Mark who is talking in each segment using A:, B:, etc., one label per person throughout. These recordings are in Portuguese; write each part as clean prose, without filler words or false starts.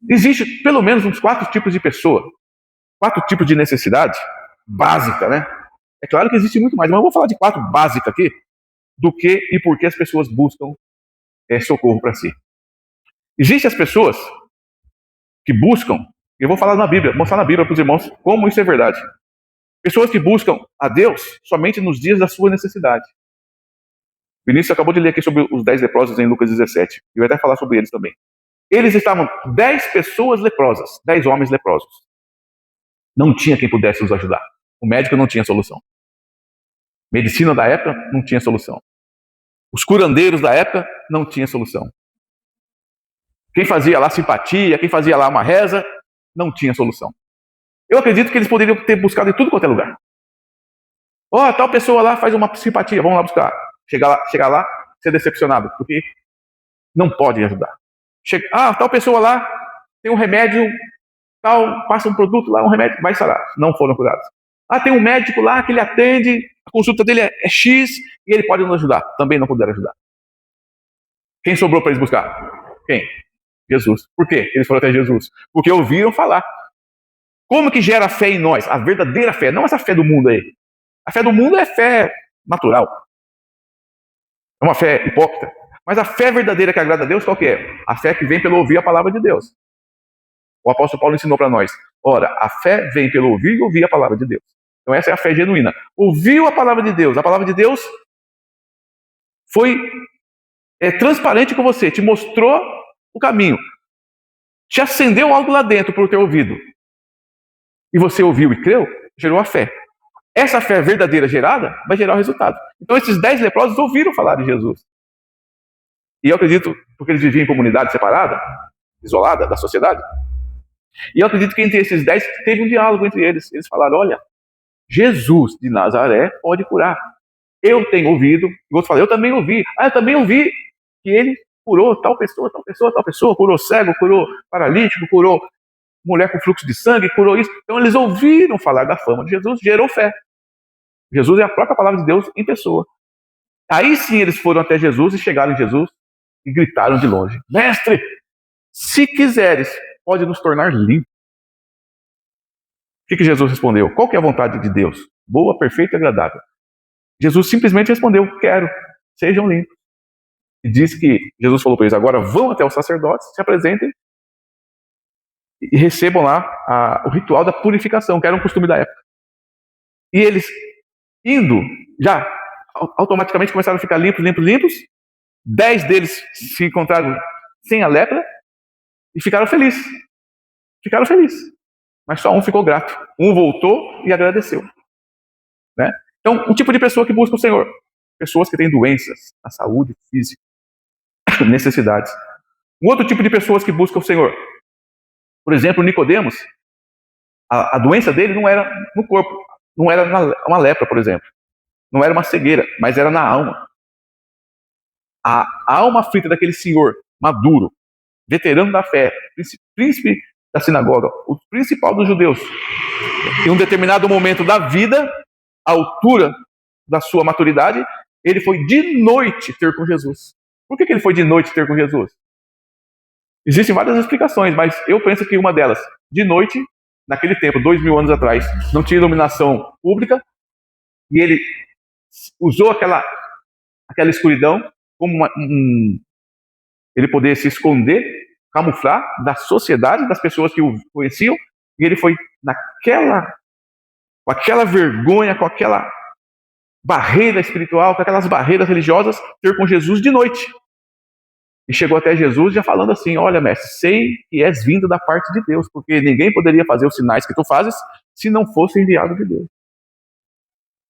A: Existe pelo menos uns 4 tipos de pessoa, 4 tipos de necessidade básica, né? É claro que existe muito mais, mas eu vou falar de 4 básicas aqui, do que e por que as pessoas buscam socorro para si. Existem as pessoas que buscam, eu vou falar na Bíblia, mostrar na Bíblia para os irmãos como isso é verdade. Pessoas que buscam a Deus somente nos dias da sua necessidade. Vinícius acabou de ler aqui sobre os 10 leprosos em Lucas 17. E vai até falar sobre eles também. Eles estavam 10 pessoas leprosas, 10 homens leprosos. Não tinha quem pudesse os ajudar. O médico não tinha solução. Medicina da época não tinha solução. Os curandeiros da época não tinha solução. Quem fazia lá simpatia, quem fazia lá uma reza, não tinha solução. Eu acredito que eles poderiam ter buscado em tudo quanto é lugar. Tal pessoa lá faz uma simpatia, vamos lá buscar. Chegar lá, ser decepcionado, porque não pode ajudar. Tal pessoa lá tem um remédio, passa um produto lá, um remédio, vai sarar. Não foram curados. Tem um médico lá que ele atende, a consulta dele é X e ele pode nos ajudar. Também não puderam ajudar. Quem sobrou para eles buscar? Quem? Jesus. Por quê? Eles foram até Jesus. Porque ouviram falar. Como que gera fé em nós? A verdadeira fé, não essa fé do mundo aí. A fé do mundo é fé natural. É uma fé hipócrita. Mas a fé verdadeira que agrada a Deus, qual que é? A fé que vem pelo ouvir a palavra de Deus. O apóstolo Paulo ensinou para nós. Ora, a fé vem pelo ouvir e ouvir a palavra de Deus. Então essa é a fé genuína. Ouviu a palavra de Deus. A palavra de Deus foi transparente com você. Te mostrou o caminho. Te acendeu algo lá dentro por ter ouvido. E você ouviu e creu, gerou a fé. Essa fé verdadeira gerada vai gerar o resultado. Então esses 10 leprosos ouviram falar de Jesus. E eu acredito, porque eles viviam em comunidade separada, isolada da sociedade, e eu acredito que entre esses 10 teve um diálogo entre eles. Eles falaram, olha, Jesus de Nazaré pode curar. Eu tenho ouvido, e outros falaram, eu também ouvi. Eu também ouvi que ele curou tal pessoa, curou cego, curou paralítico, curou mulher com fluxo de sangue, curou isso. Então eles ouviram falar da fama de Jesus, gerou fé. Jesus é a própria palavra de Deus em pessoa. Aí sim eles foram até Jesus e chegaram em Jesus e gritaram de longe, mestre, se quiseres, pode nos tornar limpos. O que Jesus respondeu? Qual que é a vontade de Deus? Boa, perfeita e agradável. Jesus simplesmente respondeu, quero, sejam limpos. E disse que Jesus falou para eles, agora vão até os sacerdotes, se apresentem e recebam lá o ritual da purificação, que era um costume da época. E eles, indo, já automaticamente começaram a ficar limpos. 10 deles se encontraram sem a lepra e ficaram felizes. Mas só um ficou grato. Um voltou e agradeceu. Né? Então, um tipo de pessoa que busca o Senhor. Pessoas que têm doenças na saúde física, necessidades. Um outro tipo de pessoas que buscam o Senhor. Por exemplo, Nicodemos, a doença dele não era no corpo, não era uma lepra, por exemplo. Não era uma cegueira, mas era na alma. A alma aflita daquele senhor maduro, veterano da fé, príncipe da sinagoga, o principal dos judeus. Em um determinado momento da vida, à altura da sua maturidade, ele foi de noite ter com Jesus. Por que ele foi de noite ter com Jesus? Existem várias explicações, mas eu penso que uma delas, de noite, naquele tempo, 2000 anos atrás, não tinha iluminação pública, e ele usou aquela escuridão como ele poder se esconder, camuflar da sociedade, das pessoas que o conheciam, e ele foi com aquela vergonha, com aquela barreira espiritual, com aquelas barreiras religiosas, ter com Jesus de noite. E chegou até Jesus já falando assim, olha mestre, sei que és vindo da parte de Deus, porque ninguém poderia fazer os sinais que tu fazes se não fosse enviado de Deus.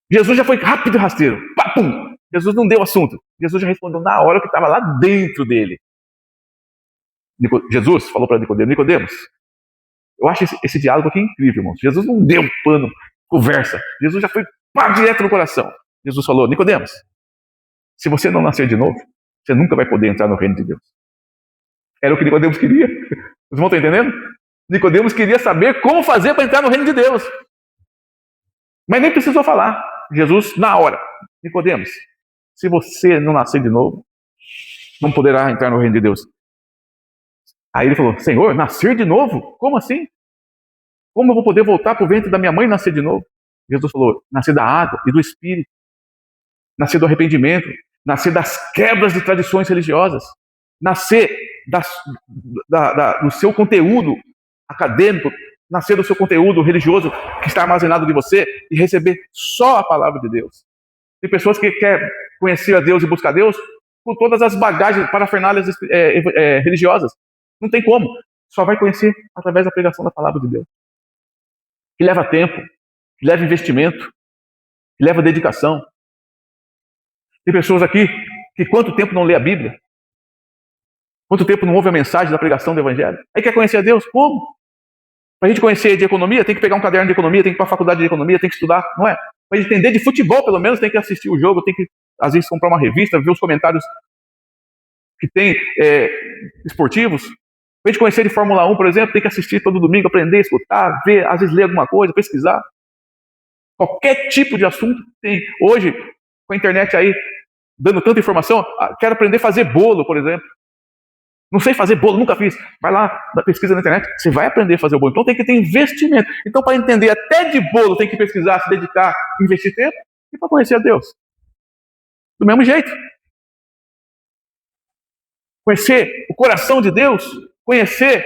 A: Jesus já foi rápido e rasteiro. Pum! Jesus não deu assunto. Jesus já respondeu na hora que estava lá dentro dele. Jesus falou para Nicodemos, eu acho esse diálogo aqui incrível, irmãos. Jesus não deu pano, conversa. Jesus já foi direto no coração. Jesus falou, Nicodemos, se você não nascer de novo, você nunca vai poder entrar no reino de Deus. Era o que Nicodemos queria. Vocês vão estar entendendo? Nicodemos queria saber como fazer para entrar no reino de Deus. Mas nem precisou falar. Jesus, na hora, Nicodemos, se você não nascer de novo, não poderá entrar no reino de Deus. Aí ele falou, Senhor, nascer de novo? Como assim? Como eu vou poder voltar para o ventre da minha mãe e nascer de novo? Jesus falou, nascer da água e do Espírito, nascer do arrependimento, nascer das quebras de tradições religiosas, nascer do seu conteúdo acadêmico, nascer do seu conteúdo religioso que está armazenado de você e receber só a palavra de Deus. Tem pessoas que querem conhecer a Deus e buscar a Deus com todas as bagagens, parafernálias religiosas. Não tem como. Só vai conhecer através da pregação da palavra de Deus. Que leva tempo, que leva investimento, que leva dedicação. Tem pessoas aqui que quanto tempo não lê a Bíblia? Quanto tempo não ouve a mensagem da pregação do Evangelho? Aí quer conhecer a Deus? Como? Para a gente conhecer de economia, tem que pegar um caderno de economia, tem que ir para a faculdade de economia, tem que estudar, não é? Para entender de futebol, pelo menos, tem que assistir o jogo, tem que, às vezes, comprar uma revista, ver os comentários que tem esportivos. Para a gente conhecer de Fórmula 1, por exemplo, tem que assistir todo domingo, aprender, escutar, ver, às vezes ler alguma coisa, pesquisar. Qualquer tipo de assunto tem. Hoje, com a internet aí, dando tanta informação, quero aprender a fazer bolo, por exemplo. Não sei fazer bolo, nunca fiz. Vai lá, dá pesquisa na internet, você vai aprender a fazer o bolo. Então tem que ter investimento. Então, para entender até de bolo, tem que pesquisar, se dedicar, investir tempo. E para conhecer a Deus. Do mesmo jeito. Conhecer o coração de Deus, conhecer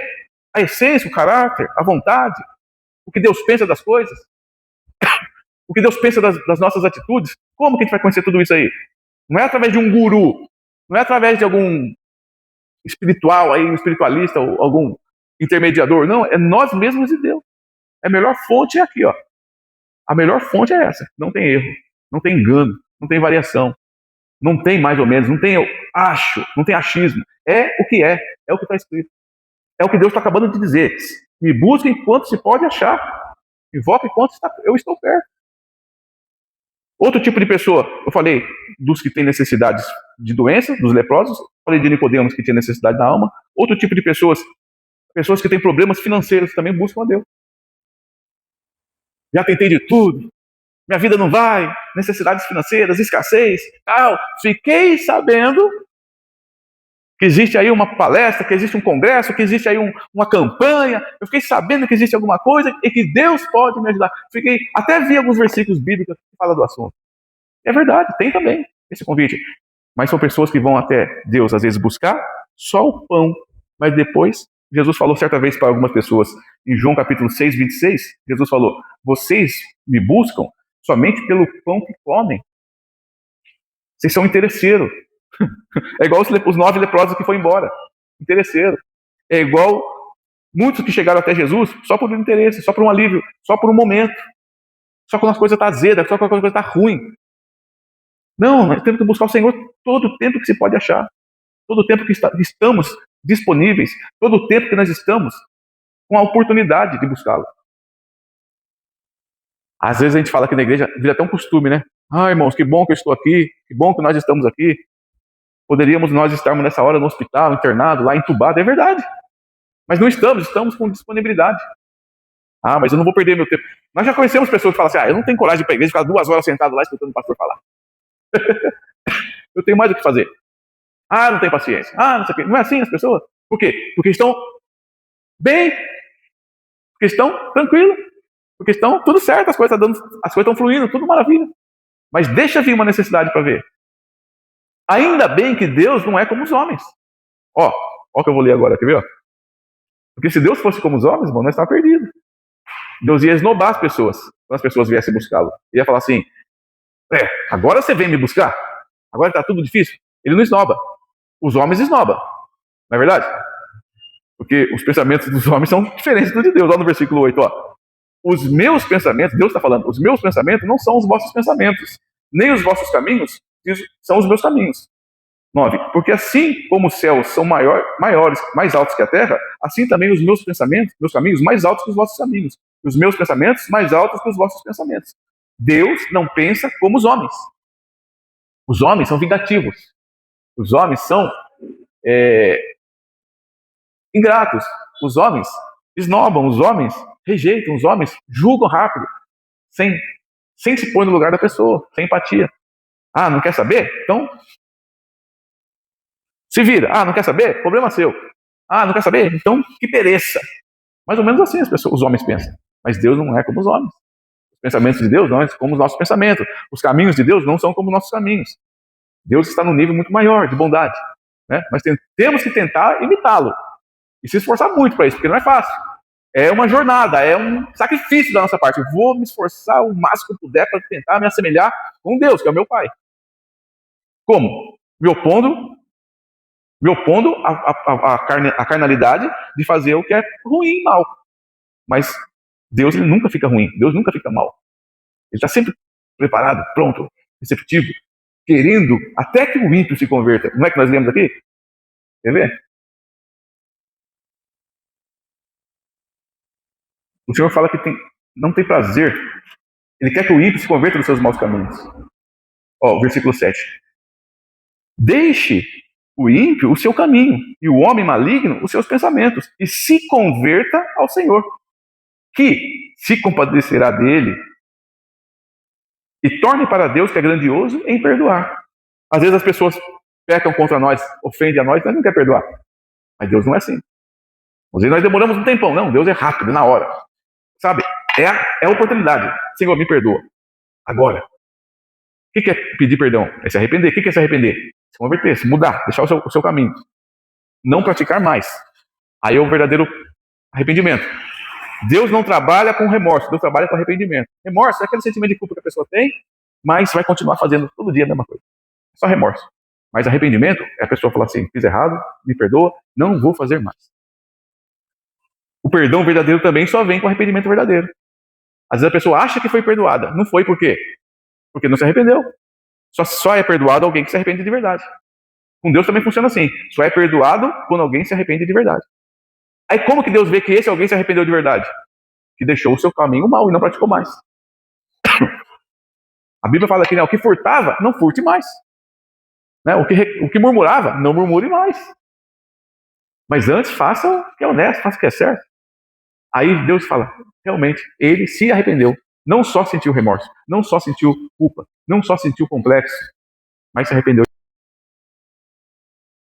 A: a essência, o caráter, a vontade, o que Deus pensa das coisas, o que Deus pensa das nossas atitudes. Como que a gente vai conhecer tudo isso aí? Não é através de um guru, não é através de algum espiritual, aí, um espiritualista ou algum intermediador, não, é nós mesmos e Deus. A melhor fonte é aqui, ó. A melhor fonte é essa. Não tem erro, não tem engano, não tem variação, não tem mais ou menos, não tem eu acho, não tem achismo. É o que é o que está escrito. É o que Deus está acabando de dizer. Me busque enquanto se pode achar. Invoque enquanto eu estou perto. Outro tipo de pessoa, eu falei dos que têm necessidades de doença, dos leprosos, falei de Nicodemos que tinha necessidade da alma. Outro tipo de pessoas que têm problemas financeiros, também buscam a Deus. Já tentei de tudo, minha vida não vai, necessidades financeiras, escassez, tal. Fiquei sabendo que existe aí uma palestra, que existe um congresso, que existe aí uma campanha. Eu fiquei sabendo que existe alguma coisa e que Deus pode me ajudar. Até vi alguns versículos bíblicos que falam do assunto. É verdade, tem também esse convite. Mas são pessoas que vão até Deus, às vezes, buscar só o pão. Mas depois, Jesus falou certa vez para algumas pessoas, em João capítulo 6, 26, Jesus falou, vocês me buscam somente pelo pão que comem. Vocês são interesseiros. É igual os 9 leprosos que foram embora. Interesseiro. É igual muitos que chegaram até Jesus só por um interesse, só por um alívio, só por um momento. Só quando as coisas estão azedas, só quando a coisa está ruim. Não, nós temos que buscar o Senhor todo o tempo que se pode achar. Todo o tempo que estamos disponíveis. Todo o tempo que nós estamos com a oportunidade de buscá-lo. Às vezes a gente fala aqui na igreja, vira até um costume, né? Ah, irmãos, que bom que eu estou aqui, que bom que nós estamos aqui. Poderíamos nós estarmos nessa hora no hospital, internado, lá entubado, é verdade. Mas não estamos com disponibilidade. Ah, mas eu não vou perder meu tempo. Nós já conhecemos pessoas que falam assim, eu não tenho coragem de ir para a igreja, ficar 2 horas sentado lá escutando o pastor falar. Eu tenho mais o que fazer. Ah, não tenho paciência. Ah, não sei o quê. Não é assim as pessoas? Por quê? Porque estão bem, porque estão tranquilos, porque estão tudo certo, as coisas estão fluindo, tudo maravilha. Mas deixa vir uma necessidade para ver. Ainda bem que Deus não é como os homens. Ó o que eu vou ler agora, quer ver? Ó? Porque se Deus fosse como os homens, nós estávamos perdidos. Deus ia esnobar as pessoas, quando as pessoas viessem buscá-lo. Ele ia falar assim, agora você vem me buscar? Agora está tudo difícil? Ele não esnoba. Os homens esnobam. Não é verdade? Porque os pensamentos dos homens são diferentes dos de Deus. Olha no versículo 8, ó. Os meus pensamentos, Deus está falando, os meus pensamentos não são os vossos pensamentos, nem os vossos caminhos são os meus caminhos. 9. Porque assim como os céus são maiores, mais altos que a terra, assim também os meus pensamentos, meus caminhos, mais altos que os vossos caminhos. Os meus pensamentos, mais altos que os vossos pensamentos. Deus não pensa como os homens. Os homens são vingativos. Os homens são ingratos. Os homens esnobam. Os homens rejeitam. Os homens julgam rápido. Sem se pôr no lugar da pessoa. Sem empatia. Ah, não quer saber? Então, se vira. Ah, não quer saber? Problema seu. Ah, não quer saber? Então que pereça. Mais ou menos assim os homens pensam. Mas Deus não é como os homens. Os pensamentos de Deus não é como os nossos pensamentos. Os caminhos de Deus não são como os nossos caminhos. Deus está num nível muito maior de bondade. Né? Mas temos que tentar imitá-lo. E se esforçar muito para isso, porque não é fácil. É uma jornada, é um sacrifício da nossa parte. Eu vou me esforçar o máximo que eu puder para tentar me assemelhar com Deus, que é o meu Pai. Como? Me opondo à carnalidade de fazer o que é ruim e mal. Mas Deus ele nunca fica ruim, Deus nunca fica mal. Ele está sempre preparado, pronto, receptivo, querendo até que o ímpio se converta. Não é que nós lemos aqui? Quer ver? O Senhor fala que não tem prazer. Ele quer que o ímpio se converta dos seus maus caminhos. Ó, versículo 7. Deixe o ímpio o seu caminho, e o homem maligno os seus pensamentos, e se converta ao Senhor, que se compadecerá dele, e torne para Deus, que é grandioso, em perdoar. Às vezes as pessoas pecam contra nós, ofendem a nós, nós não quer perdoar. Mas Deus não é assim. Às vezes nós demoramos um tempão. Não, Deus é rápido, na hora. Sabe? É a oportunidade. Senhor, me perdoa. Agora. O que é pedir perdão? É se arrepender. O que é se arrepender? Se converter, se mudar, deixar o seu caminho. Não praticar mais. Aí é o verdadeiro arrependimento. Deus não trabalha com remorso, Deus trabalha com arrependimento. Remorso é aquele sentimento de culpa que a pessoa tem, mas vai continuar fazendo todo dia a mesma coisa. É só remorso. Mas arrependimento é a pessoa falar assim, fiz errado, me perdoa, não vou fazer mais. O perdão verdadeiro também só vem com arrependimento verdadeiro. Às vezes a pessoa acha que foi perdoada. Não foi por quê? Porque não se arrependeu. Só é perdoado alguém que se arrepende de verdade. Com Deus também funciona assim. Só é perdoado quando alguém se arrepende de verdade. Aí como que Deus vê que esse alguém se arrependeu de verdade? Que deixou o seu caminho mal e não praticou mais. A Bíblia fala que, né, o que furtava, não furte mais. Né? O que murmurava, não murmure mais. Mas antes faça o que é honesto, faça o que é certo. Aí Deus fala, realmente, ele se arrependeu. Não só sentiu remorso, não só sentiu culpa, não só sentiu complexo, mas se arrependeu.